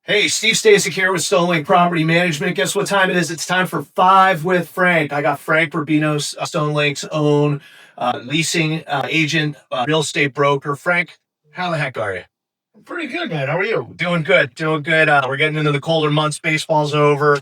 Hey, Steve Stasek here with Stonelink Property Management. Guess what time it is? It's time for 5 with Frank. I got Frank Rubino, Stonelink's own leasing agent, real estate broker. Frank, how the heck are you? Pretty good, man. How are you? Doing good, doing good. We're getting into the colder months. Baseball's over.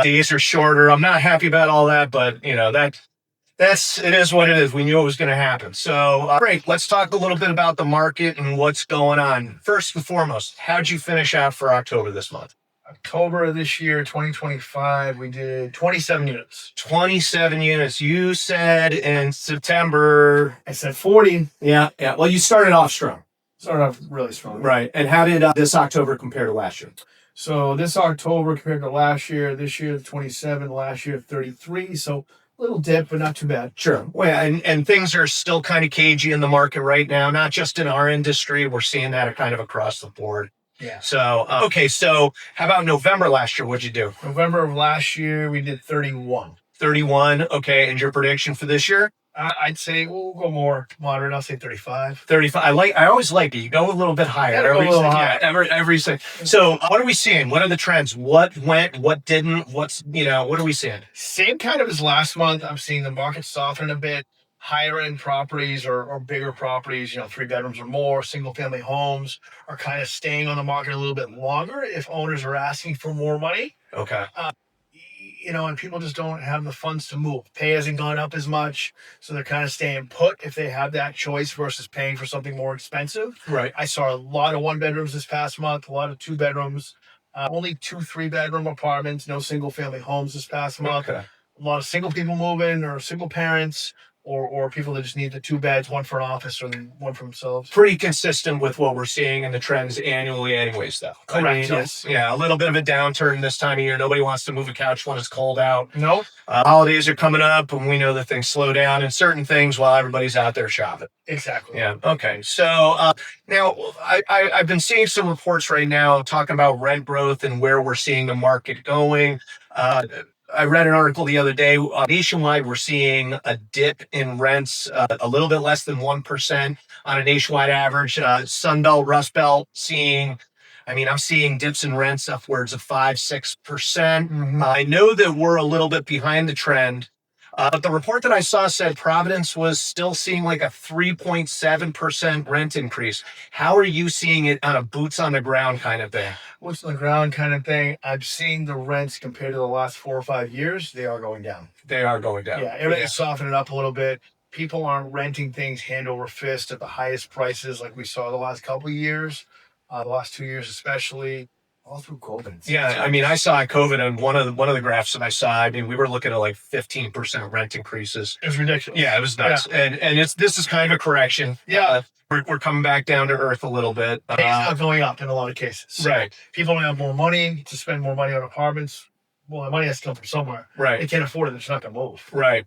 Days are shorter. I'm not happy about all that, but it is what it is. We knew it was going to happen. So, Frank, let's talk a little bit about the market and what's going on. First and foremost, how'd you finish out for October this month? October of this year, 2025, we did 27 units. 27 units. You said in September. I said 40. Yeah, yeah. Well, you started off strong. Started off really strong. Right. And how did this October compare to last year? So this October compared to last year, this year 27, last year 33. So a little dip, but not too bad. Sure. Well, and things are still kind of cagey in the market right now, not just in our industry. We're seeing that kind of across the board. Yeah. So, okay. So how about November last year? What'd you do? November of last year, we did 31. 31. Okay. And your prediction for this year? I'd say we'll go more moderate. I'll say 35. 35. I always like it. You go a little bit higher. Go a little higher. Every so what are we seeing? What are the trends? What went? What didn't? What are we seeing? Same kind of as last month. I'm seeing the market soften a bit. Higher end properties or bigger properties, 3 bedrooms or more, single family homes are kind of staying on the market a little bit longer if owners are asking for more money. Okay. And people just don't have the funds to move. Pay hasn't gone up as much, so they're kind of staying put if they have that choice versus paying for something more expensive. Right. I saw a lot of 1 bedrooms this past month, a lot of 2 bedrooms, only 2 3-bedroom apartments, no single family homes this past month. Okay. A lot of single people moving or single parents. Or people that just need the 2 beds, one for an office or one for themselves. Pretty consistent with what we're seeing in the trends annually anyways, though. Correct, yes. Yeah, a little bit of a downturn this time of year. Nobody wants to move a couch when it's cold out. No. Holidays are coming up, and we know that things slow down in certain things while everybody's out there shopping. Exactly. Yeah, okay. So now I've been seeing some reports right now talking about rent growth and where we're seeing the market going. I read an article the other day. Nationwide, we're seeing a dip in rents, a little bit less than 1% on a nationwide average. Sunbelt, Rust Belt, I'm seeing dips in rents upwards of 5-6%. Mm-hmm. I know that we're a little bit behind the trend. But the report that I saw said Providence was still seeing like a 3.7% rent increase. How are you seeing it on a boots on the ground kind of thing? Boots on the ground kind of thing. I'm seeing the rents compared to the last 4 or 5 years. They are going down. They are going down. Yeah, everything's softening up a little bit. People aren't renting things hand over fist at the highest prices like we saw the last couple of years, the last 2 years especially. All through COVID. Yeah, I saw COVID on one of the graphs that I saw. We were looking at like 15% rent increases. It was ridiculous. Yeah, it was nuts. Yeah. And this is kind of a correction. Yeah. We're coming back down to earth a little bit. It's not going up in a lot of cases. So right. People don't have more money to spend more money on apartments. Well, the money has to come from somewhere. Right. They can't afford it. They're just not going to move. Right.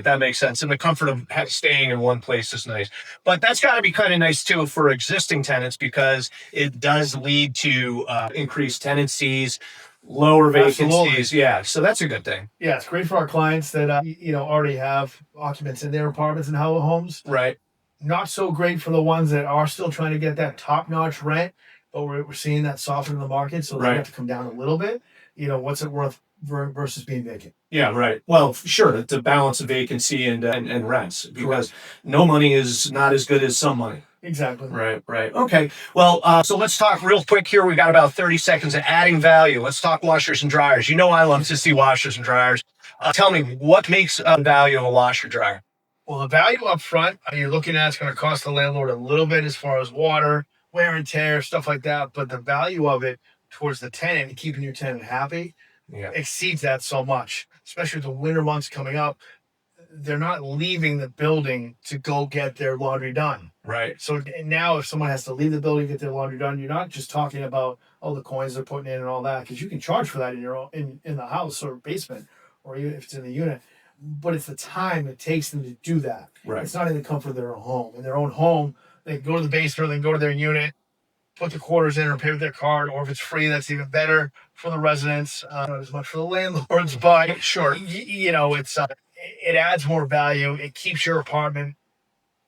That makes sense. And the comfort of staying in one place is nice. But that's got to be kind of nice, too, for existing tenants because it does lead to increased tenancies, lower vacancies. Absolutely. Yeah. So that's a good thing. Yeah, it's great for our clients that, already have occupants in their apartments and homes. Right. Not so great for the ones that are still trying to get that top-notch rent, but we're seeing that soften in the market, so they have to come down a little bit. What's it worth versus being vacant? Yeah, right. Well, sure, it's a balance of vacancy and rents because no money is not as good as some money. Exactly. Right. Okay. Well, so let's talk real quick here. We got about 30 seconds of adding value. Let's talk washers and dryers. I love to see washers and dryers. Tell me, what makes a value of a washer dryer? Well, the value up front, you're looking at, it's going to cost the landlord a little bit as far as water, wear and tear, stuff like that. But the value of it towards the tenant and keeping your tenant happy exceeds that so much, especially with the winter months coming up. They're not leaving the building to go get their laundry done. Right. So now if someone has to leave the building to get their laundry done, you're not just talking about, the coins they're putting in and all that, because you can charge for that in your own, in the house or basement, or even if it's in the unit. But it's the time it takes them to do that. Right. It's not in the comfort of their own home. In their own home, they go to the basement, they go to their unit, put the quarters in or pay with their card, or if it's free, that's even better for the residents. Not as much for the landlords, but sure, it's it adds more value. It keeps your apartment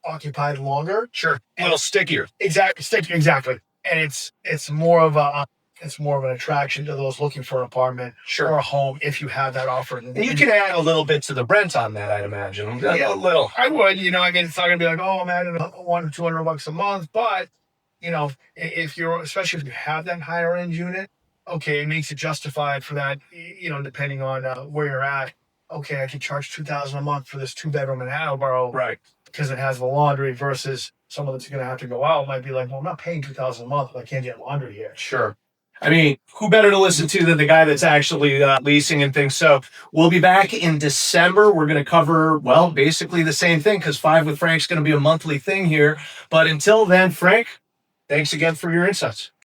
occupied longer. Sure, a little stickier. Exactly, and it's more of a it's more of an attraction to those looking for an apartment Sure. or a home if you have that offer. And you can add a little bit to the rent on that, I'd imagine. Yeah. A little. I would, I mean, it's not gonna be like, oh, I'm adding $100-$200 a month, but if you're, especially if you have that higher end unit, okay, it makes it justified for that. Depending on where you're at. Okay, I can charge $2,000 a month for this 2-bedroom in Attleboro, Right. because it has the laundry versus someone that's going to have to go out might be like, well, I'm not paying $2,000 a month if I can't get laundry here. Sure. I mean, who better to listen to than the guy that's actually leasing and things? So we'll be back in December. We're going to cover, well, basically the same thing because 5 with Frank's going to be a monthly thing here. But until then, Frank, thanks again for your insights.